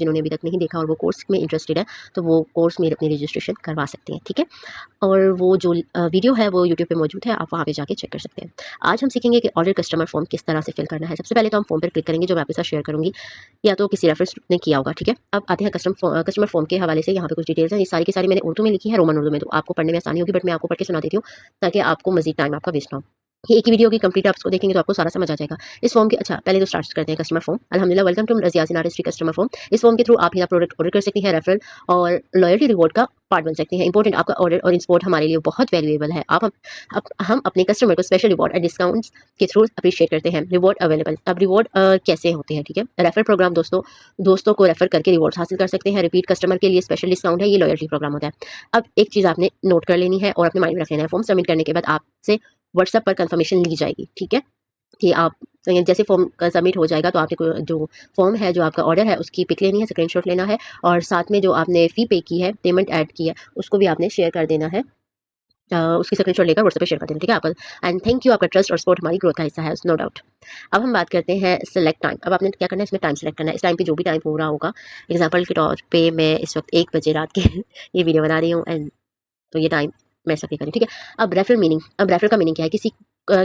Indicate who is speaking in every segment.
Speaker 1: जिन्होंने अभी तक नहीं देखा और वो कोर्स में इंटरेस्टेड है तो वो कोर्स में अपनी रजिस्ट्रेशन करवा सकते हैं, ठीक है। और वो जो वीडियो है वो यूट्यूब पे मौजूद है, आप वहाँ पे जाके चेक कर सकते हैं। आज हम सीखेंगे कि ऑर्डर कस्टमर फॉर्म किस तरह से फिल करना है। सबसे पहले तो हम फॉर्म पर क्लिक करेंगे जो मैं आपके साथ शेयर करूँगी, या तो किसी रेफरेंस ने किया होगा, ठीक है। अब आते हैं कस्टमर फॉर्म के हवाले से। यहाँ पे कुछ डिटेल्स हैं, ये सारी की सारी मैंने उर्दू में लिखी है, रोमन उर्दू में, तो आपको पढ़ने में आसानी होगी, बट मैं आपको पढ़ के सुना देती हूँ ताकि आपको मजीद टाइम आपका वेस्ट ना हो। ये एक ही वीडियो की कंप्लीट आप इसको देखेंगे तो आपको सारा समझ आ जाएगा। इस फॉर्म के अच्छा पहले तो स्टार्ट करते हैं कस्टमर फॉर्म। अल्हम्दुलिल्लाह, वेलकम टू रज़ियाज़ीन आर्टिस्ट्री कस्टमर फॉर्म। इस फॉर्म के थ्रू आप यहाँ प्रोडक्ट ऑर्डर कर सकती हैं, रेफरल और लॉयल्टी रिवॉर्ड का पार्ट बन सकती हैं। इंपॉर्टेंट, आपका ऑर्डर और इंपोर्ट हमारे लिए बहुत वैल्यूएबल है। हम अपने कस्टमर को स्पेशल रिवॉर्ड और डिस्काउंट्स के थ्रू अप्रिशिएट करते हैं। रिवॉर्ड अवेलेबल, अब रिवॉर्ड कैसे होते हैं, ठीक है। रेफर प्रोग्राम, दोस्तों को रेफर करके रिवॉर्ड हासिल कर सकते हैं। रिपीट कस्टमर के लिए स्पेशल डिस्काउंट है, ये लॉयल्टी प्रोग्राम होता है। अब एक चीज़ आपने नोट कर लेनी है और अपने माइंड में रख लेना है, फॉर्म सबमिट करने के बाद आपसे व्हाट्सएप पर कंफर्मेशन ली जाएगी, ठीक है, कि आप जैसे फॉर्म सबमिट हो जाएगा तो आपने जो फॉर्म है, जो आपका ऑर्डर है, उसकी पिक लेनी है, स्क्रीनशॉट लेना है और साथ में जो आपने फ़ी पे की है, पेमेंट ऐड की है, उसको भी आपने शेयर कर देना है। उसकी स्क्रीनशॉट लेकर व्हाट्सएप पे शेयर कर देना, ठीक है। आप एंड थैंक यू, आपका ट्रस्ट और सपोर्ट हमारी ग्रोथ का हिस्सा है, नो डाउट। अब हम बात करते हैं सिलेक्ट टाइम। अब आपने क्या करना है, इसमें टाइम सेलेक्ट करना है। इस टाइम पे जो भी टाइम हो रहा होगा, एग्जांपल के तौर पे मैं इस वक्त 1 बजे रात के ये वीडियो बना रही हूँ, एंड तो ये टाइम मैं ऐसा करें, ठीक है। अब रेफर का मीनिंग क्या है,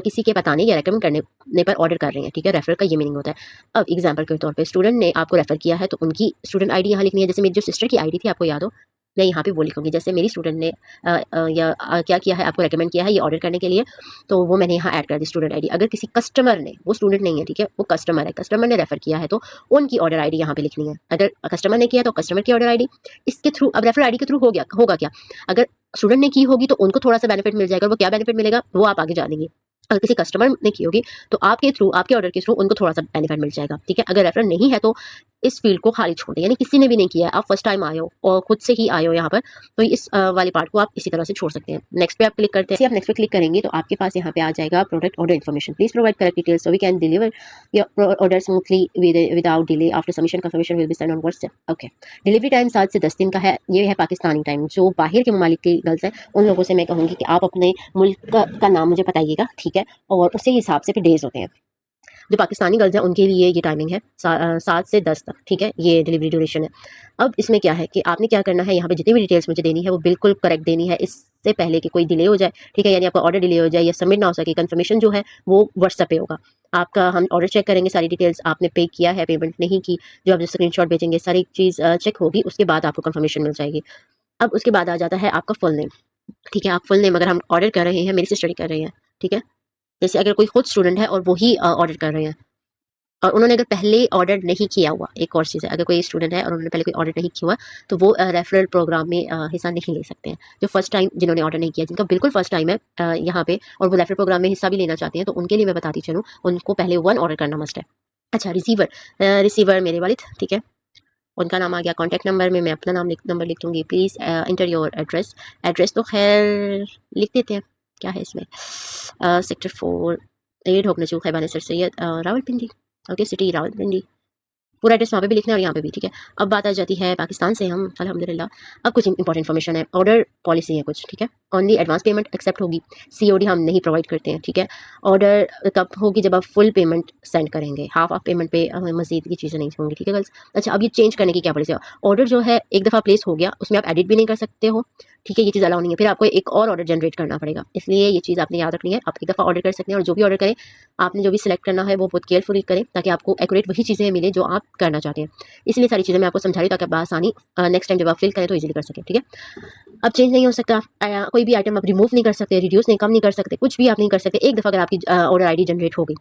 Speaker 1: किसी के बताने या रेकमेंड करने पर ऑर्डर कर रहे हैं, ठीक है। रेफर का ये मीनिंग होता है। अब एग्जांपल के तौर पे स्टूडेंट ने आपको रेफर किया है तो उनकी स्टूडेंट आईडी यहाँ लिखनी है। जैसे मेरी जो सिस्टर की आईडी थी, आपको याद हो, मैं यहाँ पे वो लिखूंगी। जैसे मेरी स्टूडेंट ने क्या किया है, आपको रेकमेंड किया है ये ऑर्डर करने के लिए, तो वो मैंने यहाँ ऐड कर दी स्टूडेंट आईडी। अगर किसी कस्टमर ने, वो स्टूडेंट नहीं है, ठीक है, वो कस्टमर है, कस्टमर ने रेफर किया है तो उनकी ऑर्डर आईडी यहाँ पे लिखनी है। अगर कस्टमर ने किया तो कस्टमर की ऑर्डर आईडी। इसके थ्रू, अब रेफर आईडी के थ्रू होगा क्या, अगर स्टूडेंट ने की होगी तो उनको थोड़ा सा बेनिफिट मिल जाएगा। वो क्या बेनिफिट मिलेगा वो आप आगे जानेंगे। अगर किसी कस्टमर ने की होगी तो आपके थ्रू, आपके ऑर्डर के थ्रू उनको थोड़ा सा बेनिफिट मिल जाएगा, ठीक है। अगर रेफर नहीं है तो इस फील्ड को खाली छोड़ दें, यानी किसी ने भी नहीं किया है, आप फर्स्ट टाइम आए हो और खुद से ही आए हो यहाँ पर, तो इस वाले पार्ट को आप इसी तरह से छोड़ सकते हैं। नेक्स्ट पे आप क्लिक करते हैं। आप नेक्स्ट पे क्लिक करेंगे तो आपके पास यहाँ पे आ जाएगा product order information. Please provide correct details so we can deliver your order smoothly without delay. After submission confirmation will be send on WhatsApp. Okay, delivery time 7 से 10 दिन का है। ये है पाकिस्तानी टाइम। जो बाहर के ममालिक की गर्ल्स हैं उन लोगों से मैं कहूँगी कि आप अपने मुल्क का नाम मुझे बताइएगा, ठीक है, और उसी हिसाब से फिर डेज होते हैं। जो पाकिस्तानी गर्ल्स हैं उनके लिए ये टाइमिंग है 7 से 10 तक, ठीक है, ये डिलीवरी ड्यूरेशन है। अब इसमें क्या है कि आपने क्या करना है, यहाँ पे जितनी भी डिटेल्स मुझे देनी है वो बिल्कुल करेक्ट देनी है, इससे पहले कि कोई डिले हो जाए, ठीक है, यानी आपका ऑर्डर डिले हो जाए या सबमिट ना हो सके। कंफर्मेशन जो है वो व्हाट्सएप पे होगा आपका। हम ऑर्डर चेक करेंगे, सारी डिटेल्स आपने पे किया है, पेमेंट नहीं की, जो आप स्क्रीनशॉट भेजेंगे सारी चीज़ चेक होगी, उसके बाद आपको कंफर्मेशन मिल जाएगी। अब उसके बाद आ जाता है आपका फुल नेम, ठीक है। आप फुल नेम, अगर हम ऑर्डर कर रहे हैं, मेरी सिस्टर कर रही है, ठीक है, जैसे अगर कोई खुद स्टूडेंट है और वो ही ऑर्डर कर रहे हैं और उन्होंने अगर पहले ऑर्डर नहीं किया हुआ, एक और चीज़ है, अगर कोई स्टूडेंट है और उन्होंने पहले कोई ऑर्डर नहीं किया हुआ तो वो रेफरल प्रोग्राम में हिस्सा नहीं ले सकते हैं। जो फर्स्ट टाइम जिन्होंने ऑर्डर नहीं किया, जिनका बिल्कुल फर्स्ट टाइम है यहाँ पे और वो रेफरल प्रोग्राम में हिस्सा भी लेना चाहते हैं, तो उनके लिए मैं बताती चलूँ, उनको पहले 1 ऑर्डर करना मस्ट है। अच्छा, रिसीवर मेरे वालिद, ठीक है, उनका नाम आ गया। कॉन्टैक्ट नंबर में मैं अपना नंबर लिख दूँगी। Please enter your address. Address तो खैर लिख देते हैं, क्या है इसमें, सेक्टर 4 8 होगनचू Khayaban sir Syed Rawalpindi. Okay, city Rawalpindi, पूरा एड्रेस वहाँ पे भी लिखना है और यहाँ पे भी, ठीक है। अब बात आ जाती है पाकिस्तान से हम, अल्हम्दुलिल्लाह। अब कुछ इंपॉर्टेंट इन्फॉर्मेशन है, ऑर्डर पॉलिसी है कुछ, ठीक है। ओनली एडवांस पेमेंट एक्सेप्ट होगी, सीओडी हम नहीं प्रोवाइड करते हैं, ठीक है। ऑर्डर कब होगी, जब आप फुल पेमेंट सेंड करेंगे, हाफ ऑफ पेमेंट पे हमें मजीद की चीज़ें नहीं होंगी, ठीक है गर्ल्स। अच्छा, अब ये चेंज करने की क्या पॉलिसी है, ऑर्डर जो है एक दफ़ा प्लेस हो गया, उसमें आप एडिट भी नहीं कर सकते हो, ठीक है, ये चीज़ अलाउ नहीं है, फिर आपको एक और ऑर्डर जनरेट करना पड़ेगा। इसलिए ये चीज़ आपने याद रखनी है, आप एक दफ़ा ऑर्डर कर सकते हैं और जो भी ऑर्डर करें, आपने जो भी सिलेक्ट करना है वो बहुत केयरफुली करें ताकि आपको एक्यूरेट वही चीज़ें मिले जो आप करना चाहते हैं। इसलिए सारी चीज़ें मैं आपको समझा रही हूँ ताकि आप आसानी नेक्स्ट टाइम जब आप फिल करें तो इजीली कर सकें, ठीक है। अब चेंज नहीं हो सकता, कोई भी आइटम आप रिमूव नहीं कर सकते, रिड्यूस नहीं, कम नहीं कर सकते, कुछ भी आप नहीं कर सकते। एक दफ़ा अगर आपकी ऑर्डर आईडी जनरेट हो गई,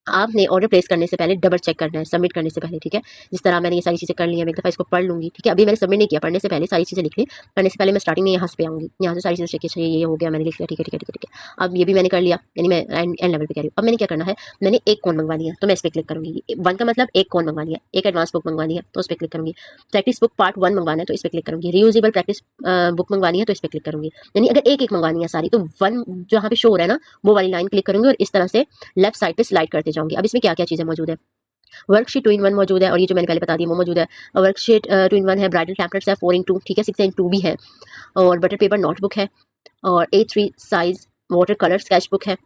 Speaker 1: आपने ऑर्डर प्लेस करने से पहले डबल चेक करना है, सबमिट करने से पहले, ठीक है। जिस तरह मैंने ये सारी चीज़ें कर ली हैं, मैं एक दफ़ा इसको पढ़ लूँगी, ठीक है। अभी मैंने सबमिट नहीं किया, पढ़ने से पहले सारी चीज़ें लिख ली, पढ़ने से पहले मैं स्टार्टिंग में यहाँ से आऊँगी, यहाँ से सारी चीज़ें चेक की, ये हो गया, मैंने लिख लिया, ठीक है, ठीक है, ठीक है, ठीक है। अब ये भी मैंने कर लिया, यानी मैं एंड लेवल पे कह रही हूँ। अब मैंने क्या करना है, मैंने एक कोन मंगवानी है तो मैं इस पर क्लिक करूँगी। 1 का मतलब एक कोन मंगवानी है, एक एडवांस बुक मंगवानी है तो उस पर क्लिक करूँगी। प्रैक्टिस बुक पार्ट 1 मंगवाना है तो इस पर क्लिक करूँगी। रीयूजेबल प्रैक्टिस बुक मंगवानी है तो इस पर क्लिक करूँगी। यानी अगर एक मंगवानी है सारी तो 1 जहाँ पे शो हो रहा है ना, वो वाली लाइन क्लिक करूँगी और इस तरह से लेफ्ट साइड पे स्लाइड करते जाऊँगी। अब इसमें क्या-क्या चीज़ें मौजूद है, वर्कशीट 2 इन 1 मौजूद है और ये जो मैंने पहले बता दिया वो मौजूद है। वर्कशीट 2 इन 1 है, ब्राइडल टेम्पलेट्स है 4 इन 2, ठीक है, 6 इन 2 भी है, और बटर पेपर नोटबुक है, और A3 size water colour sketch book है,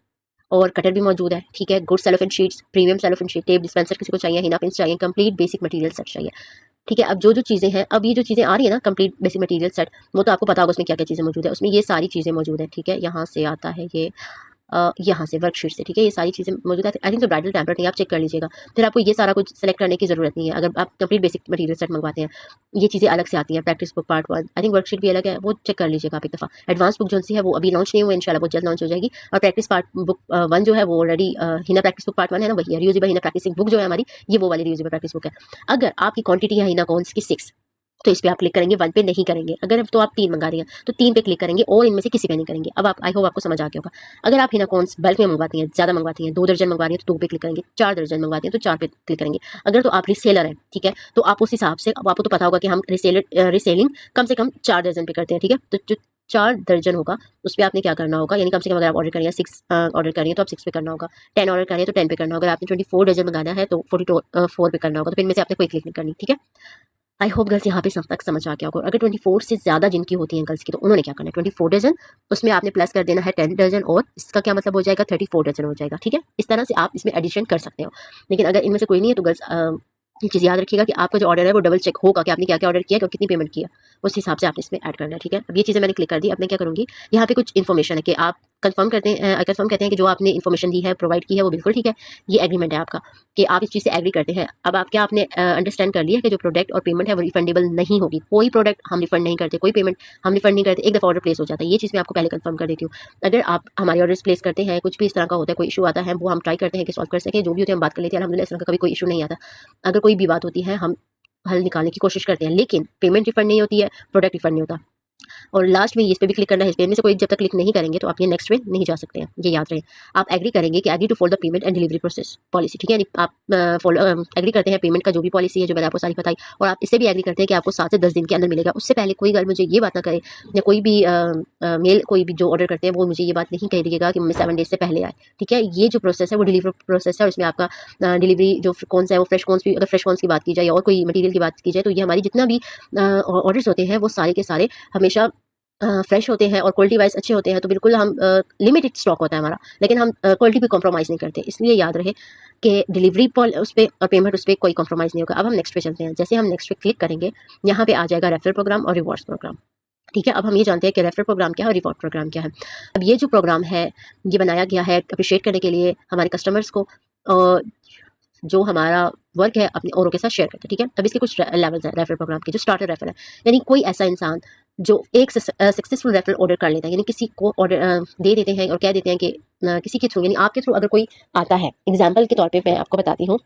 Speaker 1: और कटर भी मौजूद है, ठीक है। Good cellophane sheets, premium cellophane sheet, tape dispenser किसी को चाहिए, हिना पिन्स चाहिए, कंप्लीट बेसिक मटेरियल सेट चाहिए। ठीक है। अब जो चीज़ें हैं, अब ये जो चीज़ें आ रही है ना कंप्लीट बेसिक मटेरियल सेट, वो तो आपको पता होगा उसमें क्या क्या चीज़ें मौजूद है। उसमें ये सारी चीज़ें मौजूद है, ठीक है। यहाँ से आता है ये यहाँ से वर्कशीट से, ठीक है। ये सारी चीज़ें मौजूद है। आई थिंक तो ब्राइडल टेम्पलेट नहीं, आप चेक कर लीजिएगा। फिर आपको ये सारा कुछ सेलेक्ट करने की ज़रूरत नहीं है अगर आप कंप्लीट बेसिक मटेरियल सेट मंगवाते हैं। ये चीज़ें अलग से आती हैं, practice book part 1, I think worksheet भी अलग है, वो चेक कर लीजिएगा आप एक दफ़ा। एडवांस बुक जो सी है वो अभी लॉन्च नहीं हुई, इंशाल्लाह बहुत जल्द लॉन्च हो जाएगी। और प्रैक्टिस पार्ट बुक 1 जो है वो already Hina practice book part 1 है ना, वही है। रियूजेबल हिना प्रैक्टिसिंग बुक जो है हमारी, ये वो वाली रियूजेबल प्रैक्टिस बुक है। अगर आपकी क्वांटिटी है हिना कॉन्स की 6, तो इस पे आप क्लिक करेंगे, 1 पे नहीं करेंगे। अगर तो आप 3 मंगा रही हैं तो 3 पे क्लिक करेंगे और इनमें से किसी पे नहीं करेंगे। अब आप, आई होप आपको समझ आ गया होगा। अगर आप हिना कॉन्स बल्क में मंगवाती हैं, ज़्यादा मंगवाती हैं, 2 दर्जन मंगवा रही हैं तो 2 पे क्लिक करेंगे, 4 दर्जन मंगवाती हैं तो 4 पे क्लिक करेंगे। अगर तो आप रीसेलर हैं, ठीक है, तो आप उस हिसाब से, अब आपको तो पता होगा कि हम रीसेलिंग कम से कम 4 दर्जन पे करते हैं, ठीक है। तो जो 4 दर्जन होगा उस पे आपने क्या करना होगा, यानी कम से कम अगर आप ऑर्डर कर रही हैं 6 ऑर्डर कर रही हैं तो आप 6 पे करना होगा। 10 ऑर्डर कर रही हैं तो 10 पे करना होगा। अगर आपने 24 दर्जन मंगाना है तो 44 पे करना होगा। तो फिर इनमें से आपने कोई क्लिक नहीं करनी, ठीक है। आई होप गर्ल्स यहाँ पे सब तक समझ आ गया होगा। अगर 24 से ज़्यादा जिनकी होती हैं गर्ल्स की, तो उन्होंने क्या करना है, 24 डजन, उसमें आपने प्लस कर देना है 10 डजन, और इसका क्या मतलब हो जाएगा, 34 डजन हो जाएगा, ठीक है। इस तरह से आप इसमें एडिशन कर सकते हो। लेकिन अगर इनमें से कोई नहीं है तो गर्ल्स ये चीज़ याद रखिएगा कि आपका जो ऑर्डर है वो डबल चेक होगा कि आपने क्या क्या ऑर्डर किया है और कितनी पेमेंट की है, उस हिसाब से आपने इसमें ऐड करना है, ठीक है। अब ये चीज़ें मैंने क्लिक कर दी। अब मैं क्या करूँगी, यहाँ पे कुछ इन्फॉर्मेशन है कि आप कंफर्म कहते हैं कि जो आपने इन्फॉर्मेशन दी है, प्रोवाइड की है, वो बिल्कुल ठीक है। ये एग्रीमेंट है आपका कि आप इस चीज़ से एग्री करते हैं। अब आप क्या, आपने अंडरस्टैंड कर लिया कि जो प्रोडक्ट और पेमेंट है वो रिफंडेबल नहीं होगी। कोई प्रोडक्ट हम रिफंड नहीं करते, कोई पेमेंट हम रिफंड नहीं करते, एक दफ़ा ऑर्डर प्लेस हो जाता है। ये चीज़ मैं आपको पहले कंफर्म कर देती हूँ। अगर आप हमारे ऑर्डर्स प्लेस करते हैं, कुछ भी इस तरह का होता है, कोई इशू आता है, वो हम ट्राई करते हैं कि सॉल्व कर सकें। जो भी होते हैं हम बात कर लेते हैं, अल्हम्दुलिल्लाह इस तरह का कभी कोई इशू नहीं आता। अगर कोई भी बात होती है हम हल निकालने की कोशिश करते हैं, लेकिन पेमेंट रिफंड नहीं होती है, प्रोडक्ट रिफंड नहीं होता। और लास्ट में इस पे भी क्लिक करना है। इस पे में से कोई जब तक क्लिक नहीं करेंगे तो आप ये नेक्स्ट पे नहीं जा सकते हैं, ये याद रहे। आप एग्री करेंगे कि agree to follow the payment and delivery process policy, ठीक है। यानी आप एग्री करते हैं पेमेंट का जो भी पॉलिसी है जो मैंने आपको सारी बताई, और आप इससे भी एग्री करते हैं कि आपको 7 से 10 दिन के अंदर मिलेगा। उससे पहले कोई गर्ल मुझे ये बात ना करे, या कोई भी मेल कोई भी जो ऑर्डर करते हैं वो मुझे ये बात नहीं कह दीजिएगा कि मैं 7 डेज से पहले आए, ठीक है। ये जो प्रोसेस है वो डिलीवरी प्रोसेस है, और इसमें आपका डिलीवरी जो कौन सा है वो फ्रेश कॉन्स भी, अगर फ्रेश कॉन्स की बात की जाए या और कोई मटेरियल की बात की जाए, तो ये हमारी जितना भी ऑर्डर्स होते हैं वो सारे के सारे हमेशा फ्रेश होते हैं और क्वालिटी वाइज अच्छे होते हैं। तो बिल्कुल हम लिमिटेड स्टॉक होता है हमारा, लेकिन हम क्वालिटी पे कॉम्प्रोमाइज़ नहीं करते। इसलिए याद रहे कि डिलीवरी पॉल उस पे और पेमेंट उस पे कोई कॉम्प्रोमाइज़ नहीं होगा। अब हम नेक्स्ट पे चलते हैं। जैसे हम नेक्स्ट पे क्लिक करेंगे, यहाँ पे आ जाएगा रेफरल प्रोग्राम और रिवॉर्ड्स प्रोग्राम, ठीक है। अब हम ये जानते हैं कि रेफरल प्रोग्राम क्या है और रिवॉर्ड प्रोग्राम क्या है। अब ये जो प्रोग्राम है ये बनाया गया है अप्रिशिएट करने के लिए हमारे कस्टमर्स को, जो हमारा वर्क है अपने औरों के साथ शेयर करते हैं, ठीक है। अब इसके कुछ लेवल्स हैं रेफरल प्रोग्राम के। जो स्टार्टर रेफरल है, यानी कोई ऐसा इंसान जो एक सक्सेसफुल रेफरल ऑर्डर कर लेता है, यानी किसी को ऑर्डर दे देते हैं और कह देते हैं कि किसी के थ्रू, यानी आपके थ्रू अगर कोई आता है, एग्जाम्पल के तौर पे मैं आपको बताती हूँ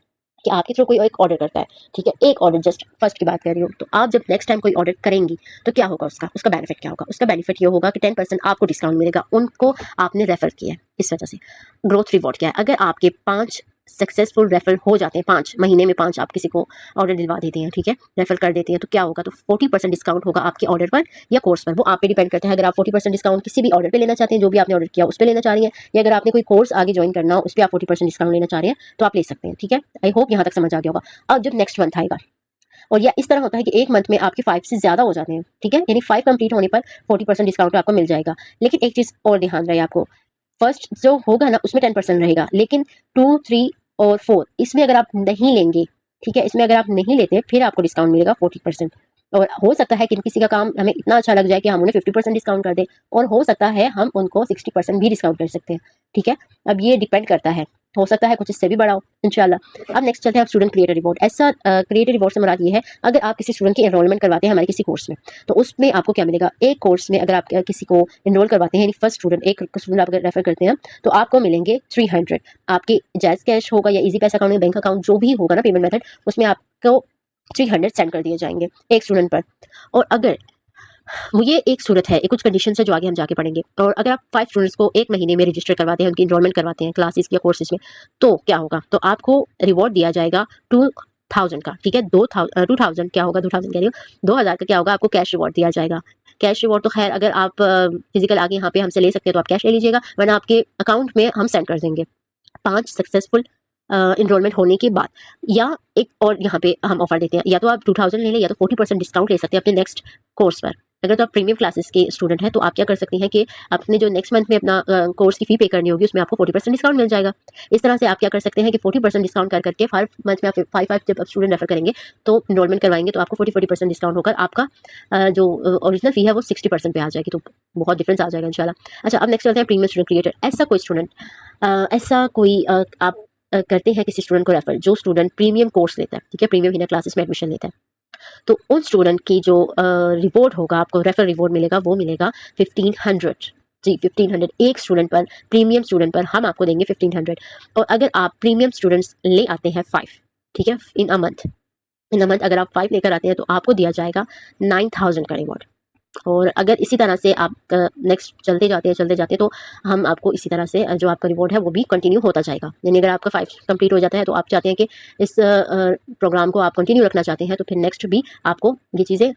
Speaker 1: कि आपके थ्रू कोई एक ऑर्डर करता है, ठीक है, एक ऑर्डर, जस्ट फर्स्ट की बात कर रही हूँ, तो आप जब नेक्स्ट टाइम कोई ऑर्डर करेंगी तो क्या होगा, उसका बेनिफिट क्या होगा। उसका बेनिफिट ये होगा कि 10% आपको डिस्काउंट मिलेगा, उनको आपने रेफर किया है इस वजह से। ग्रोथ रिवॉर्ड क्या है, अगर आपके 5 सक्सेसफुल रेफर हो जाते हैं, 5 महीने में 5 आप किसी को ऑर्डर दिलवा देते हैं, ठीक है, रेफर कर देते हैं, तो क्या होगा, तो 40% डिस्काउंट होगा आपके ऑर्डर पर या कोर्स पर। वो आप पे डिपेंड करता है। अगर आप 40% डिस्काउंट किसी भी ऑर्डर पे लेना चाहते हैं, जो भी आपने ऑर्डर किया उस पर लेना चाह रही हैं, या अगर आपने कोई कोर्स आगे ज्वाइन करना हो उस पर आप 40% डिस्काउंट लेना चाह रहे हैं तो आप ले सकते हैं, ठीक है। आई होप यहाँ तक समझ आ गया होगा। अब जब नेक्स्ट मंथ आएगा, और या इस तरह होता है कि एक मंथ में आपके 5 से ज़्यादा हो जाते हैं, ठीक है, यानी 5 कंप्लीट होने पर 40% डिस्काउंट आपको मिल जाएगा। लेकिन एक चीज़ और ध्यान रहे आपको, फर्स्ट जो होगा ना उसमें 10% रहेगा, लेकिन 2, 3 और 4 इसमें अगर आप नहीं लेंगे, ठीक है, इसमें अगर आप नहीं लेते फिर आपको डिस्काउंट मिलेगा 40%। और हो सकता है कि किसी का काम हमें इतना अच्छा लग जाए कि हम उन्हें 50% डिस्काउंट कर दें, और हो सकता है हम उनको 60% भी डिस्काउंट कर सकते हैं, ठीक है। अब ये डिपेंड करता है, हो सकता है कुछ इससे भी बड़ा हो इंशाल्लाह। अब नेक्स्ट चलते हैं आप स्टूडेंट क्रिएटर रिवॉर्ड। ऐसा क्रिएटर रिवॉर्ड से मुराद ये है, अगर आप किसी स्टूडेंट की एनरोलमेंट करवाते हैं हमारे किसी कोर्स में, तो उसमें आपको क्या मिलेगा, एक कोर्स में अगर आप किसी को एनरोल करवाते हैं, यानी फर्स्ट स्टूडेंट, एक स्टूडेंट आप अगर रेफर करते हैं, तो आपको मिलेंगे 300। आपके जायज़ कैश होगा या इजी पैसा अकाउंट में बैंक अकाउंट जो भी होगा ना पेमेंट मेथड, उसमें आपको 300 सेंड कर दिए जाएंगे एक स्टूडेंट पर। और अगर ये एक सूरत है, एक कुछ कंडीशन है जो आगे हम जाके पढ़ेंगे। और अगर आप 5 स्टूडेंट्स को एक महीने में रजिस्टर करवाते हैं, उनकी एनरोलमेंट करवाते हैं क्लासेस या कोर्सेज में, तो क्या होगा, तो आपको रिवॉर्ड दिया जाएगा 2000 का, ठीक है। 2000 क्या होगा, 2000 कह रही हूँ, 2000 का क्या होगा, आपको कैश रिवॉर्ड दिया जाएगा। कैश रिवॉर्ड तो खैर अगर आप फिजिकल आगे यहाँ पे हमसे ले सकते हैं तो आप कैश ले लीजिएगा, वरना आपके अकाउंट में हम सेंड कर देंगे 5 सक्सेसफुल एनरोलमेंट होने के बाद। या एक और यहाँ पे हम ऑफर देते हैं, या तो आप 2000 ले लें या तो 40% डिस्काउंट ले सकते हैं अपने नेक्स्ट कोर्स पर। अगर तो आप प्रीमियम क्लासेस के स्टूडेंट हैं तो आप क्या कर सकती हैं कि अपने जो नेक्स्ट मंथ में अपना कोर्स की फ़ी पे करनी होगी उसमें आपको 40% डिस्काउंट मिल जाएगा। इस तरह से आप क्या कर सकते हैं कि 40% डिस्काउंट कर करके 5 मंथ में आप 5 जब आप स्टूडेंट रेफर करेंगे तो एनरोलमेंट करवाएंगे तो आपको 40% डिस्काउंट होकर आपका जो ओरिजिनल फ़ी है वो 60% पे आ जाएगी, तो बहुत डिफरेंस आ जाएगा इंशाल्लाह। अच्छा, अब नेक्स्ट चलते हैं प्रीमियम स्टूडेंट क्रिएटर। ऐसा कोई स्टूडेंट ऐसा कोई आप करते हैं किसी स्टूडेंट को रेफर जो स्टूडेंट प्रीमियम कोर्स लेता है, ठीक है, प्रीमियम हिना क्लासेस में एडमिशन लेता है, तो उन स्टूडेंट की जो रिवॉर्ड होगा, आपको रेफर रिवॉर्ड मिलेगा, वो मिलेगा 1500। जी, 1500 एक स्टूडेंट पर, प्रीमियम स्टूडेंट पर हम आपको देंगे 1500। और अगर आप प्रीमियम स्टूडेंट्स ले आते हैं 5, ठीक है, इन अ मंथ अगर आप 5 लेकर आते हैं तो आपको दिया जाएगा 9000 का रिवॉर्ड। और अगर इसी तरह से आप नेक्स्ट चलते जाते हैं तो हम आपको इसी तरह से जो आपका रिवॉर्ड है वो भी कंटिन्यू होता जाएगा। यानी अगर आपका 5 कंप्लीट हो जाता है तो आप चाहते हैं कि इस प्रोग्राम को आप कंटिन्यू रखना चाहते हैं तो फिर नेक्स्ट भी आपको ये चीज़ें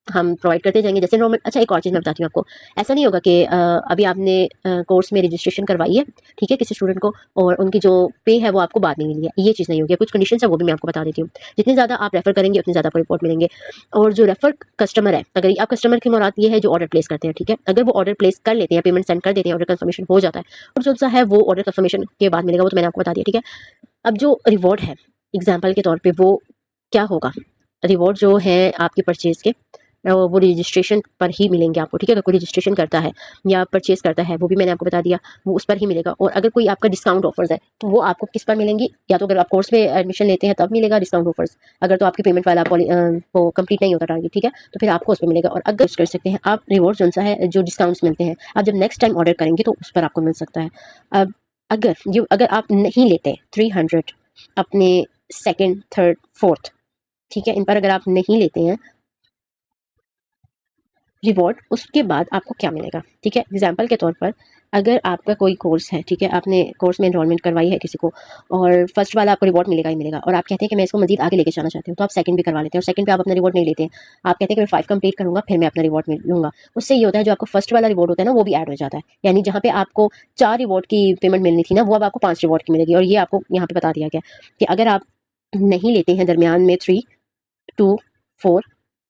Speaker 1: हम प्रोवाइड करते जाएंगे, जैसे एनरोलमेंट। अच्छा, एक और चीज़ मैं बताती हूँ आपको। ऐसा नहीं होगा कि अभी आपने कोर्स में रजिस्ट्रेशन करवाई है, ठीक है, किसी स्टूडेंट को, और उनकी जो पे है वो आपको बाद में मिली है, ये चीज़ नहीं होगी। कुछ कंडीशन है वो भी मैं आपको बता देती हूँ। जितनी ज़्यादा आप रेफर करेंगे उतनी ज़्यादा आपको रिपोर्ट मिलेंगे। और जो रेफर कस्टमर है, अगर आप कस्टमर की मुराद ये है जो ऑर्डर प्लेस करते हैं, ठीक है, अगर वो ऑर्डर प्लेस कर लेते हैं, पेमेंट सेंड कर देते हैं, ऑर्डर कंफर्मेशन हो जाता है, और जो सा है वो ऑर्डर कंफर्मेशन के बाद मिलेगा, वो तो मैंने आपको बता दिया, ठीक है। अब जो रिवॉर्ड है एग्जाम्पल के तौर पे वो क्या होगा, रिवॉर्ड जो है आपके परचेज के वो रजिस्ट्रेशन पर ही मिलेंगे आपको, ठीक है। अगर कोई रजिस्ट्रेशन करता है या परचेज करता है वो भी मैंने आपको बता दिया, वो उस पर ही मिलेगा। और अगर कोई आपका डिस्काउंट ऑफर्स है तो वो आपको किस पर मिलेंगी, या तो अगर आप कोर्स में एडमिशन लेते हैं तब मिलेगा डिस्काउंट ऑफर्स, अगर तो आपकी पेमेंट वाला वो कंप्लीट नहीं होता टारगेट, ठीक है, तो फिर आपको उस पर मिलेगा। और अगर कर सकते हैं आप रिवॉर्ड जो सा है, जो डिस्काउंट्स मिलते हैं, आप जब नेक्स्ट टाइम ऑर्डर करेंगे तो उस पर आपको मिल सकता है। अब अगर आप नहीं लेते 300 अपने सेकेंड, थर्ड, फोर्थ, ठीक है, इन पर अगर आप नहीं लेते हैं रिवॉर्ड, उसके बाद आपको क्या मिलेगा, ठीक है। एग्जाम्पल के तौर पर अगर आपका कोई कोर्स है, ठीक है, आपने कोर्स में एनरोलमेंट करवाई है किसी को, और फर्स्ट वाला आपको रिवॉर्ड मिलेगा ही मिलेगा, और आप कहते हैं कि मैं इसको मजीद आगे लेके जाना चाहती हूँ, तो आप सेकंड भी करवा लेते हैं, और सेकंड पे आप अपना रिवॉर्ड नहीं लेते हैं, आप कहते हैं कि मैं 5 कंप्लीट करूंगा फिर मैं अपना रिवॉर्ड लूंगा। उससे ये होता है जो आपको फर्स्ट वाला रिवॉर्ड होता है ना वो भी ऐड हो जाता है, यानी जहाँ पे आपको 4 रिवॉर्ड की पेमेंट मिलनी थी ना, वो अब आपको 5 रिवॉर्ड की मिलेगी। और ये आपको यहाँ पे बता दिया गया कि अगर आप नहीं लेते हैं दरमियान में 3, 2, 4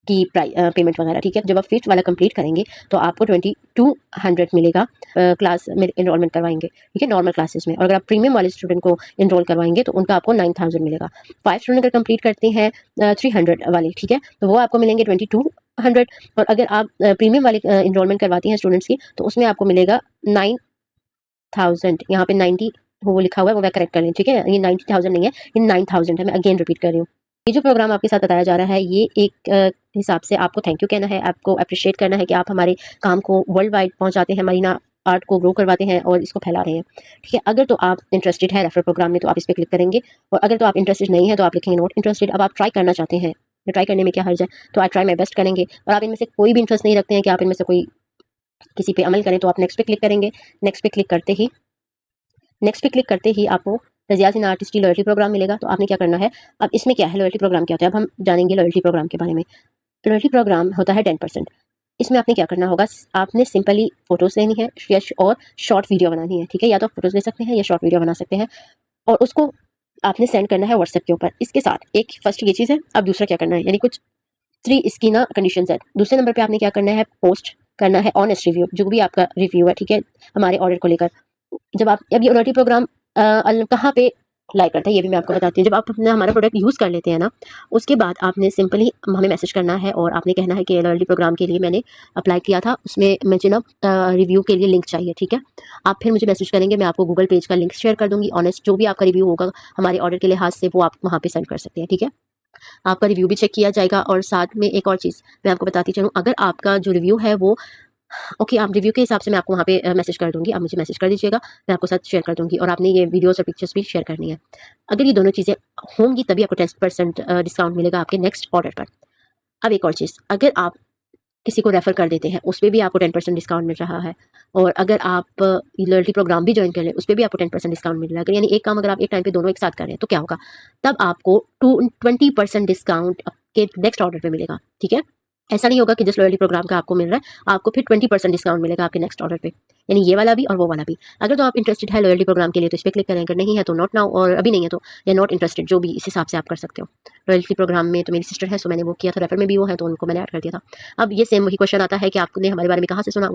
Speaker 1: की पेमेंट वगैरह, ठीक है, जब आप फिफ्थ वाला कंप्लीट करेंगे तो आपको 2200 मिलेगा। क्लास में इनरोलमेंट करवाएंगे, ठीक है, नॉर्मल क्लासेस में। और अगर आप प्रीमियम वाले स्टूडेंट को इनरोल करवाएंगे तो उनका आपको 9000 मिलेगा। 5 स्टूडेंट अगर कंप्लीट करते हैं 300 वाले, ठीक है, तो वो आपको मिलेंगे 2200। और अगर आप प्रीमियम वाले इनरोलमेंट करवाती हैं स्टूडेंट्स की तो उसमें आपको मिलेगा 9000। यहाँ पे 90 वो लिखा हुआ है वो मैं करेक्ट कर लें, ठीक है, ये 90,000 नहीं है, ये 9000 है। मैं अगेन रिपीट कर रही हूँ। ये जो प्रोग्राम आपके साथ बताया जा रहा है ये एक हिसाब से आपको थैंक यू कहना है, आपको अप्रिशिएट करना है कि आप हमारे काम को वर्ल्ड वाइड पहुंचाते हैं, मरीना आर्ट को ग्रो करवाते हैं और इसको फैला रहे हैं, ठीक है। अगर तो आप इंटरेस्टेड है रेफर प्रोग्राम में तो आप इस पर क्लिक करेंगे, और अगर तो आप इंटरेस्टेड नहीं है तो आप लिखेंगे नॉट इंटरेस्टेड। अब आप ट्राई करना चाहते हैं, ट्राई करने में क्या हर्ज है, तो आई ट्राई माई बेस्ट करेंगे। और आप इनमें से कोई भी इंटरेस्ट नहीं रखते हैं कि आप इनमें से कोई किसी पे अमल करें तो आप नेक्स्ट पे क्लिक करेंगे। नेक्स्ट पे क्लिक करते ही आपको रज़िया सिन्हा आर्टिस्ट की लॉयल्टी प्रोग्राम मिलेगा। तो आपने क्या करना है, अब इसमें क्या है, लॉयल्टी प्रोग्राम क्या होता है, अब हम जानेंगे लॉयल्टी प्रोग्राम के बारे में। लॉयल्टी प्रोग्राम होता है 10%। इसमें आपने क्या करना होगा, आपने सिंपली फोटोज लेनी है और शॉर्ट वीडियो बनानी है, ठीक है, या तो फोटोज ले सकते हैं या शॉर्ट वीडियो बना सकते हैं, और उसको आपने सेंड करना है व्हाट्सएप के ऊपर। इसके साथ एक फर्स्ट ये चीज़ है। अब दूसरा क्या करना है, यानी कुछ 3 इसकी ना कंडीशन है। दूसरे नंबर पे आपने क्या करना है, पोस्ट करना है ऑनेस्ट रिव्यू, जो भी आपका रिव्यू है, ठीक है, हमारे ऑर्डर को लेकर। जब आप अब ये लॉयल्टी प्रोग्राम कहाँ पे लाइक करता है ये भी मैं आपको बताती हूँ। जब आप अपना हमारा प्रोडक्ट यूज़ कर लेते हैं ना, उसके बाद आपने सिंपली हमें मैसेज करना है और आपने कहना है कि लॉयल्टी प्रोग्राम के लिए मैंने अप्लाई किया था, उसमें मुझे ना रिव्यू के लिए लिंक चाहिए, ठीक है। आप फिर मुझे मैसेज करेंगे, मैं आपको गूगल पेज का लिंक शेयर कर दूंगी। ऑनेस्ट जो भी आपका रिव्यू होगा हमारे ऑर्डर के लिहाज से वो आप वहाँ पे सेंड कर सकते हैं, ठीक है। आपका रिव्यू भी चेक किया जाएगा। और साथ में एक और चीज़ मैं आपको बताती चलूँ, अगर आपका जो रिव्यू है वो ओके, आप रिव्यू के हिसाब से मैं आपको वहाँ पे मैसेज कर दूँगी, आप मुझे मैसेज कर दीजिएगा, मैं आपको साथ शेयर कर दूँगी, और आपने ये वीडियोज़ और पिक्चर्स भी शेयर करनी है। अगर ये दोनों चीज़ें होंगी तभी आपको 10% डिस्काउंट मिलेगा आपके नेक्स्ट ऑर्डर पर। अब एक और चीज़, अगर आप किसी को रेफ़र कर देते हैं, उस पे भी आपको 10% डिस्काउंट मिल रहा है, और अगर आप लॉयल्टी प्रोग्राम भी जॉइन कर लें, उस पे भी आपको 10% डिस्काउंट मिल रहा है। अगर यानी एक काम अगर आप एक टाइम पे दोनों एक साथ कर रहे हैं, तो क्या होगा, तब आपको 20% डिस्काउंट आपके नेक्स्ट ऑर्डर पे मिलेगा, ठीक है। ऐसा नहीं होगा कि जिस लॉयल्टी प्रोग्राम का आपको मिल रहा है, आपको फिर 20% डिस्काउंट मिलेगा आपके नेक्स्ट ऑर्डर पे। यानी ये वाला भी और वो वाला भी। अगर तो आप इंटरेस्टेड है लॉयल्टी प्रोग्राम के लिए तो इस पर क्लिक करें, अगर नहीं है तो नॉट नाउ, और अभी नहीं है तो या नॉट इंटरेस्टेड, जो भी इस हिसाब से आप कर सकते हो। लॉयल्टी प्रोग्राम में तो मेरी सिस्टर है, सो मैंने वो किया था, रेफर में भी वो है तो उनको मैंने ऐड कर दिया था। अब ये सेम वही क्वेश्चन आता है कि आपने हमारे बारे में कहाँ से सुना,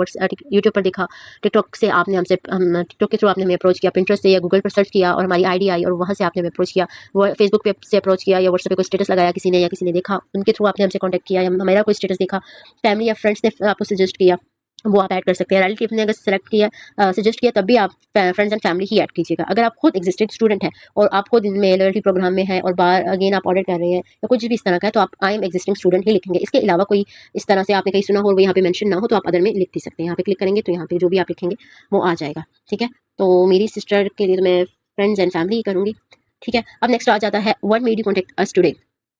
Speaker 1: यूट्यूब पर देखा, टिकटॉक से आपने हमसे टिकटॉक के थ्रू आपने हमें अप्रोच किया, पिंटरेस्ट से या गूगल पर सर्च किया और हमारी आईडी आई और वहाँ से आपने हमें अप्रोच किया, वो फेसबुक पे से अप्रोच किया या व्हाट्सएप पे कोई स्टेटस लगाया किसी ने या किसी ने देखा उनके थ्रू आपने हमसे कॉन्टैक्ट किया, या हमारा कोई स्टेटस देखा, फैमिली या फ्रेंड्स ने आपको सजेस्ट किया, वो आप ऐड कर सकते हैं। रिलेटिव ने अगर सेलेक्ट किया सजेस्ट किया तब भी आप friends and family he add कीजिएगा। अगर आप खुद एग्जिस्टिंग स्टूडेंट हैं और आप खुद इनमें लॉयल्टी प्रोग्राम में हैं और बार अगेन आप ऑर्डर कर रहे हैं या कुछ भी इस तरह का है तो आप आई एम एग्जिस्टिंग स्टूडेंट ही लिखेंगे। इसके अलावा कोई इस तरह से आपने कहीं सुना हो और वो यहाँ पे मेंशन ना हो तो आप अदर में लिख भी सकते हैं। यहाँ पे क्लिक करेंगे तो यहाँ पे जो भी आप लिखेंगे वो आ जाएगा। ठीक है, तो मेरी सिस्टर के लिए तो मैं फ्रेंड्स एंड फैमिली ही करूँगी। ठीक है, अब नेक्स्ट आ जाता है what made you contact us today.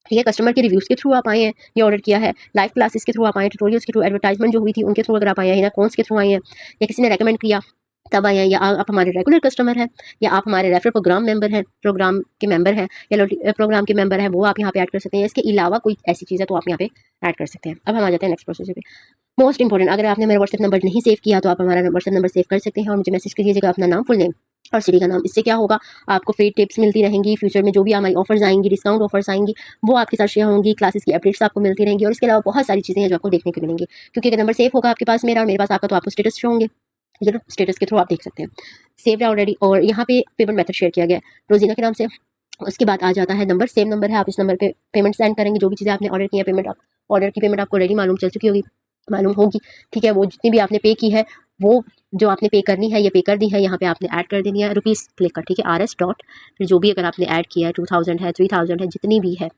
Speaker 1: ठीक है, कस्टमर के रिव्यूज़ के थ्रू आप आए हैं, ये ऑर्डर किया है, लाइव क्लासेस के थ्रू आप आए हैं, ट्यूटोरियल्स के थ्रू, एडवर्टाइजमेंट जो हुई थी उनके थ्रू अगर आप आए हैं, या कॉन्स के थ्रू आए हैं, या किसी ने रेकमेंड किया तब आए हैं, या आप हमारे रेगुलर कस्टमर हैं, या आप हमारे रेफर प्रोग्राम मेंबर हैं, प्रोग्राम के मेंबर हैं, या प्रोग्राम के मेंबर हैं, वो आप यहाँ पे ऐड कर सकते हैं। इसके अलावा कोई ऐसी चीज़ है तो आप यहाँ पे ऐड कर सकते हैं। अब हम आ जाते हैं नेक्स्ट प्रोसेस पे। मोस्ट इंपॉर्टेंट, अगर आपने मेरा व्हाट्सएप नंबर नहीं सेव किया तो आप हमारा व्हाट्सएप नंबर सेव कर सकते हैं और मुझे मैसेज कीजिएगा अपना नाम, फुल नेम और सिटी का नाम। इससे क्या होगा, आपको फ्री टिप्स मिलती रहेंगी, फ्यूचर में जो भी हमारी ऑफर्स आएंगी, डिस्काउंट ऑफर्स आएंगी, वो आपके साथ शेयर होंगी, क्लासेस की अपडेट्स आपको मिलती रहेंगी और इसके अलावा बहुत सारी चीज़ें हैं जो आपको देखने को मिलेंगी। क्योंकि अगर नंबर सेव होगा आपके पास मेरा और मेरे पास आपका तो आपको स्टेटस शो होंगे, जरूर स्टेटस के थ्रू आप देख सकते हैं। सेव्ड है ऑलरेडी, और यहाँ पे पेमेंट मेथड शेयर किया गया है रोजीना के नाम से। उसके बाद आ जाता है नंबर, सेम नंबर है, आप इस नंबर पे पेमेंट सेंड करेंगे, जो भी चीज़ें आपने ऑर्डर की है, पेमेंट आप ऑर्डर की पेमेंट आपको ऑलरेडी मालूम चल चुकी होगी, मालूम होगी। ठीक है, वो जितनी भी आपने पे की है वो जो आपने पे करनी है ये पे कर दी है, यहाँ पे आपने ऐड कर देनी है रुपीज़ क्लिक कर। ठीक है, RS डॉट, फिर जो भी अगर आपने ऐड किया है 2000 है 3000 है जितनी भी है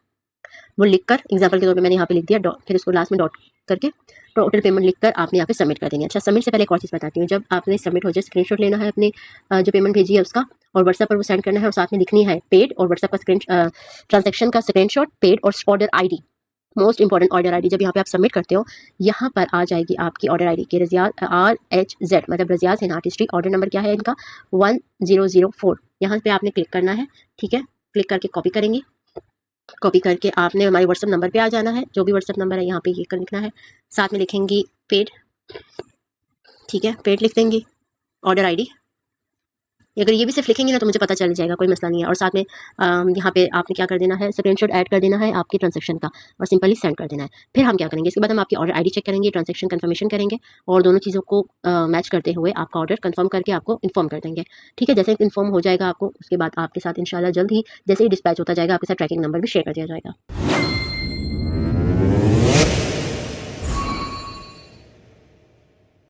Speaker 1: वो लिख कर, एग्जाम्पल के तौर पे मैंने यहाँ पे लिख दिया डॉट, फिर उसको लास्ट में डॉट करके टोटल पेमेंट लिख कर आपने यहाँ पे सबमिट कर देनी है। अच्छा, सबमिट से पहले एक और चीज़ बताती हूँ, जब आपने सबमिट हो जाए स्क्रीनशॉट लेना है अपने जो पेमेंट भेजी है उसका और व्हाट्सएप पर वो सेंड करना है और साथ में लिखनी है पेड और व्हाट्सएप का ट्रांजेक्शन का स्क्रीनशॉट, पेड और order ID. Most important order ID जब यहाँ पे आप सबमिट करते हो यहाँ पर आ जाएगी आपकी ऑर्डर आईडी के रजियाज RHZ मतलब रजियाज है आर्टिस्ट्री। ऑर्डर नंबर क्या है इनका 1004। यहाँ पे आपने क्लिक करना है। ठीक है, क्लिक करके कॉपी करेंगे, कॉपी करके आपने हमारे व्हाट्सएप नंबर पे आ जाना है, जो भी व्हाट्सएप नंबर है यहाँ पे ये कर लिखना है, साथ में लिखेंगी पेड। ठीक है, पेड लिख देंगी, ऑर्डर आईडी, अगर ये भी सिर्फ लिखेंगे ना तो मुझे पता चल जाएगा, कोई मसला नहीं है। और साथ में यहाँ पे आपने क्या कर देना है, स्क्रीनशॉट ऐड कर देना है आपके ट्रांजैक्शन का और सिंपली सेंड कर देना है। फिर हम क्या करेंगे, इसके बाद हम आपकी ऑर्डर आईडी चेक करेंगे, ट्रांजैक्शन कंफर्मेशन करेंगे और दोनों चीज़ों को मैच करते हुए आपका ऑर्डर कंफर्म करके आपको इन्फॉर्म कर देंगे। ठीक है, जैसे इन्फॉर्म हो जाएगा आपको उसके बाद आपके साथ इंशाल्लाह जल्द ही जैसे ही डिस्पैच होता जाएगा आपके साथ ट्रैकिंग नंबर भी शेयर कर दिया जाएगा।